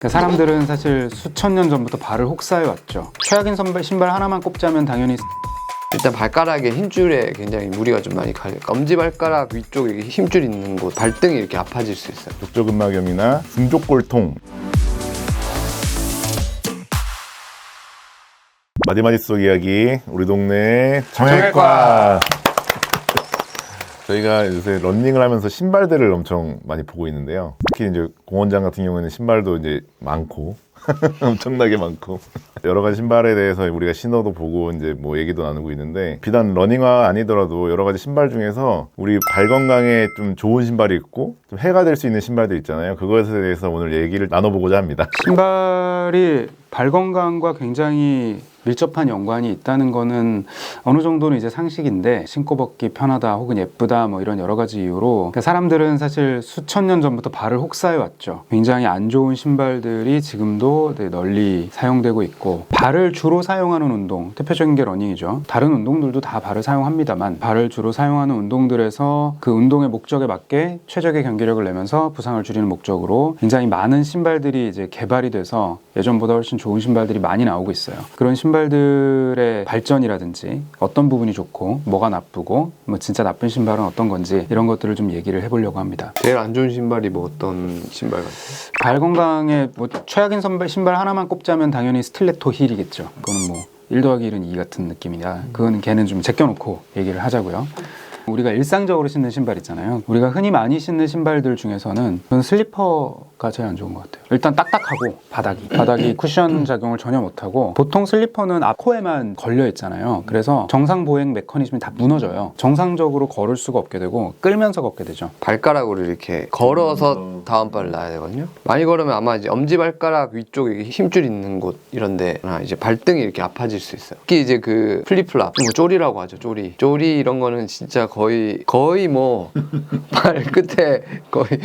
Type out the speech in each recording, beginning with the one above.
사람들은 사실 수천 년 전부터 발을 혹사해 왔죠. 최악인 신발 하나만 꼽자면 당연히 일단 발가락에 힘줄에 굉장히 무리가 좀 많이 가요. 엄지발가락 위쪽에 힘줄 있는 곳, 발등이 이렇게 아파질 수 있어요. 족저근막염이나 중족골통, 마디마디 속 이야기, 우리 동네 정형외과. 저희가 요새 러닝을 하면서 신발들을 엄청 많이 보고 있는데요. 특히 이제 공원장 같은 경우에는 신발도 이제 많고 엄청나게 많고 여러 가지 신발에 대해서 우리가 신어도 보고 이제 뭐 얘기도 나누고 있는데, 비단 러닝화 아니더라도 여러 가지 신발 중에서 우리 발 건강에 좀 좋은 신발이 있고 좀 해가 될 수 있는 신발들 있잖아요. 그것에 대해서 오늘 얘기를 나눠보고자 합니다. 신발이 발 건강과 굉장히 밀접한 연관이 있다는 거는 어느 정도는 이제 상식인데, 신고 벗기 편하다 혹은 예쁘다 뭐 이런 여러 가지 이유로 사람들은 사실 수천 년 전부터 발을 혹사해 왔죠. 굉장히 안 좋은 신발들이 지금도 널리 사용되고 있고, 발을 주로 사용하는 운동, 대표적인 게 러닝이죠. 다른 운동들도 다 발을 사용합니다만, 발을 주로 사용하는 운동들에서 그 운동의 목적에 맞게 최적의 경기력을 내면서 부상을 줄이는 목적으로 굉장히 많은 신발들이 이제 개발이 돼서 예전보다 훨씬 좋은 신발들이 많이 나오고 있어요. 그런 신발들의 발전이라든지 어떤 부분이 좋고 뭐가 나쁘고 뭐 진짜 나쁜 신발은 어떤 건지, 이런 것들을 좀 얘기를 해보려고 합니다. 제일 안 좋은 신발이 뭐 어떤 신발 같아요? 발 건강에 뭐 최악인 신발 하나만 꼽자면 당연히 스틸레토 힐이겠죠. 그거는 뭐 1 더하기 1은 2 같은 느낌이다. 그거는 걔는 좀 제껴놓고 얘기를 하자고요. 우리가 일상적으로 신는 신발 있잖아요. 우리가 흔히 많이 신는 신발들 중에서는 저는 슬리퍼가 제일 안 좋은 것 같아요. 일단 딱딱하고 바닥이 쿠션 작용을 전혀 못하고, 보통 슬리퍼는 앞코에만 걸려 있잖아요. 그래서 정상 보행 메커니즘이 다 무너져요. 정상적으로 걸을 수가 없게 되고 끌면서 걷게 되죠. 발가락으로 이렇게 걸어서 다음 발을 놔야 되거든요. 많이 걸으면 아마 이제 엄지발가락 위쪽에 힘줄 있는 곳 이런 데나 이제 발등이 이렇게 아파질 수 있어요. 특히 이제 그 플립플랍, 뭐 쪼리라고 하죠. 쪼리 이런 거는 진짜 거의 뭐 발 끝에 거의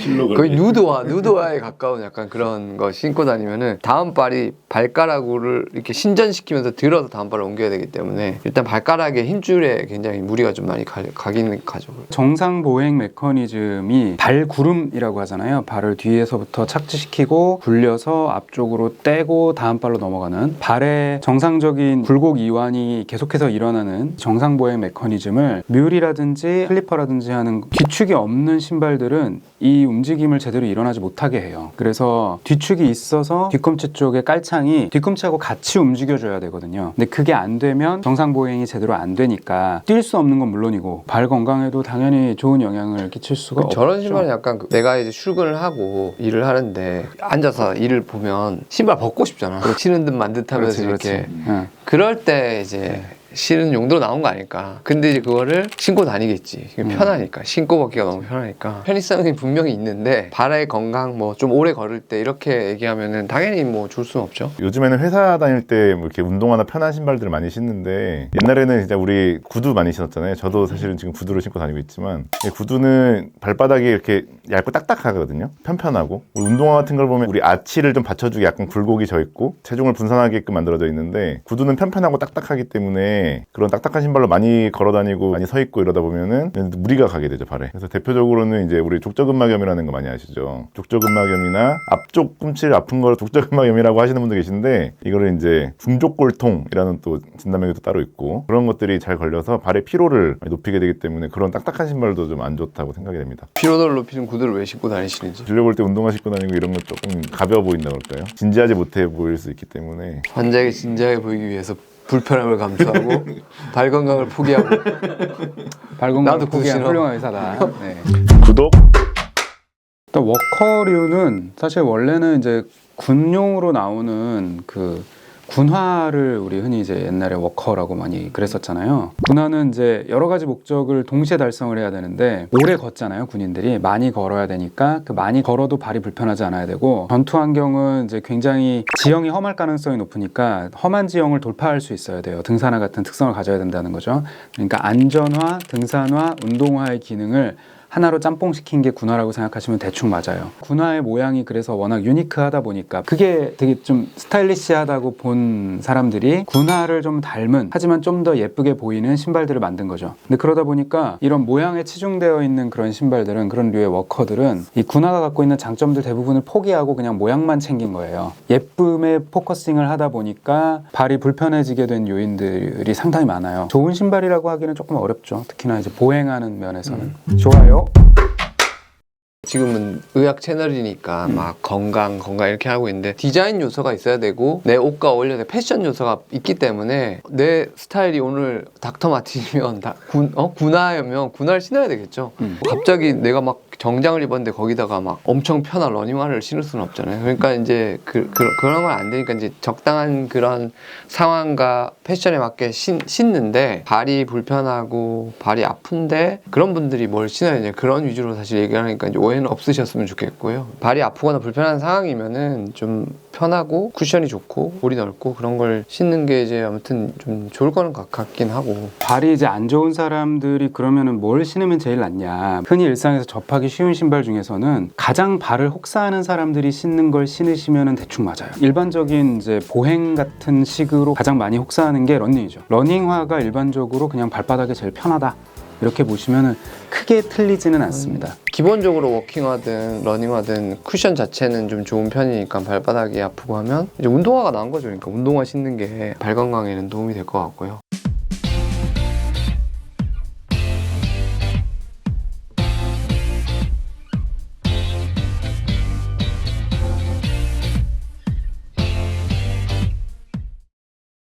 누드화에 가까운 약간 그런 거 신고 다니면은 다음 발이 발가락을 이렇게 신전시키면서 들어서 다음 발을 옮겨야 되기 때문에 일단 발가락에 힘줄에 굉장히 무리가 좀 많이 가긴 가죠. 정상 보행 메커니즘이 발구름이라고 하잖아요. 발을 뒤에서부터 착지시키고 굴려서 앞쪽으로 떼고 다음 발로 넘어가는, 발의 정상적인 굴곡 이완이 계속해서 일어나는 정상 보행 메커니즘을 뮬이라든지 슬리퍼라든지 하는 뒤축이 없는 신발들은 이 움직임을 제대로 일어나지 못하게 해요. 그래서 뒤축이 있어서 뒤꿈치 쪽에 깔창이 뒤꿈치하고 같이 움직여줘야 되거든요. 근데 그게 안 되면 정상 보행이 제대로 안 되니까 뛸 수 없는 건 물론이고 발 건강에도 당연히 좋은 영향을 끼칠 수가 없죠. 저런 신발은 약간 내가 이제 출근을 하고 일을 하는데 앉아서 일을 보면 신발 벗고 싶잖아. 치는 듯 만 듯 하면서 이렇게. 응. 그럴 때 이제 신은 용도로 나온 거 아닐까. 근데 이제 그거를 신고 다니겠지. 편하니까. 신고 벗기가 너무 편하니까. 편의성이 분명히 있는데 발의 건강 뭐 좀 오래 걸을 때 이렇게 얘기하면은 당연히 뭐 줄 수는 없죠. 요즘에는 회사 다닐 때 뭐 이렇게 운동화나 편한 신발들을 많이 신는데, 옛날에는 진짜 우리 구두 많이 신었잖아요. 저도 사실은 지금 구두를 신고 다니고 있지만, 구두는 발바닥이 이렇게 얇고 딱딱하거든요. 편편하고. 우리 운동화 같은 걸 보면 우리 아치를 좀 받쳐주게 약간 굴곡이 져 있고 체중을 분산하게끔 만들어져 있는데, 구두는 편편하고 딱딱하기 때문에 그런 딱딱한 신발로 많이 걸어 다니고 많이 서 있고 이러다 보면은 무리가 가게 되죠, 발에. 그래서 대표적으로는 이제 우리 족저근막염이라는 거 많이 아시죠? 족저근막염이나 앞쪽 꿈치를 아픈 걸 족저근막염이라고 하시는 분도 계신데, 이거를 이제 중족골통이라는 또 진단명이 또 따로 있고, 그런 것들이 잘 걸려서 발의 피로를 많이 높이게 되기 때문에 그런 딱딱한 신발도 좀 안 좋다고 생각이 됩니다. 피로도를 높이는 구두를 왜 신고 다니시는지. 들려볼 때 운동화 신고 다니고 이런 건 조금 가벼워 보인다 그럴까요? 진지하지 못해 보일 수 있기 때문에. 환자에게 진지하게 보이기 위해서 불편함을 감수하고 발 건강을 포기하고. 발 건강을 나도 구두 포기한 신어. 훌륭한 의사다. 네. 구독! 또 워커류는 사실 원래는 이제 군용으로 나오는 그 군화를 우리 흔히 이제 옛날에 워커라고 많이 그랬었잖아요. 군화는 이제 여러 가지 목적을 동시에 달성을 해야 되는데, 오래 걷잖아요. 군인들이 많이 걸어야 되니까 그 많이 걸어도 발이 불편하지 않아야 되고, 전투 환경은 이제 굉장히 지형이 험할 가능성이 높으니까 험한 지형을 돌파할 수 있어야 돼요. 등산화 같은 특성을 가져야 된다는 거죠. 그러니까 안전화, 등산화, 운동화의 기능을 하나로 짬뽕 시킨 게 군화라고 생각하시면 대충 맞아요. 군화의 모양이 그래서 워낙 유니크하다 보니까 그게 되게 좀 스타일리시하다고 본 사람들이 군화를 좀 닮은 하지만 좀 더 예쁘게 보이는 신발들을 만든 거죠. 근데 그러다 보니까 이런 모양에 치중되어 있는 그런 신발들은, 그런 류의 워커들은 이 군화가 갖고 있는 장점들 대부분을 포기하고 그냥 모양만 챙긴 거예요. 예쁨에 포커싱을 하다 보니까 발이 불편해지게 된 요인들이 상당히 많아요. 좋은 신발이라고 하기는 조금 어렵죠. 특히나 이제 보행하는 면에서는. 좋아요. 지금은 의학 채널이니까 막 건강 이렇게 하고 있는데 디자인 요소가 있어야 되고 내 옷과 어울려야 돼 패션 요소가 있기 때문에 내 스타일이 오늘 닥터 마틴이면 군화면 군화를 신어야 되겠죠. 갑자기 내가 막 정장을 입었는데 거기다가 막 엄청 편한 러닝화를 신을 수는 없잖아요. 그러니까 이제 그런 건 안 되니까 이제 적당한 그런 상황과 패션에 맞게 신는데 발이 불편하고 발이 아픈데 그런 분들이 뭘 신어야 되냐 그런 위주로 사실 얘기하니까 이제 오해는 없으셨으면 좋겠고요. 발이 아프거나 불편한 상황이면은 좀 편하고 쿠션이 좋고 볼이 넓고 그런 걸 신는 게 이제 아무튼 좀 좋을 거는 같긴 하고. 발이 이제 안 좋은 사람들이 그러면은 뭘 신으면 제일 낫냐? 흔히 일상에서 접하기 쉬운 신발 중에서는 가장 발을 혹사하는 사람들이 신는 걸 신으시면은 대충 맞아요. 일반적인 이제 보행 같은 식으로 가장 많이 혹사하는 게 러닝이죠. 러닝화가 일반적으로 그냥 발바닥에 제일 편하다. 이렇게 보시면은 크게 틀리지는 않습니다. 기본적으로 워킹하든 러닝하든 쿠션 자체는 좀 좋은 편이니까 발바닥이 아프고 하면 이제 운동화가 나은 거죠. 그러니까 운동화 신는 게 발 건강에는 도움이 될 것 같고요.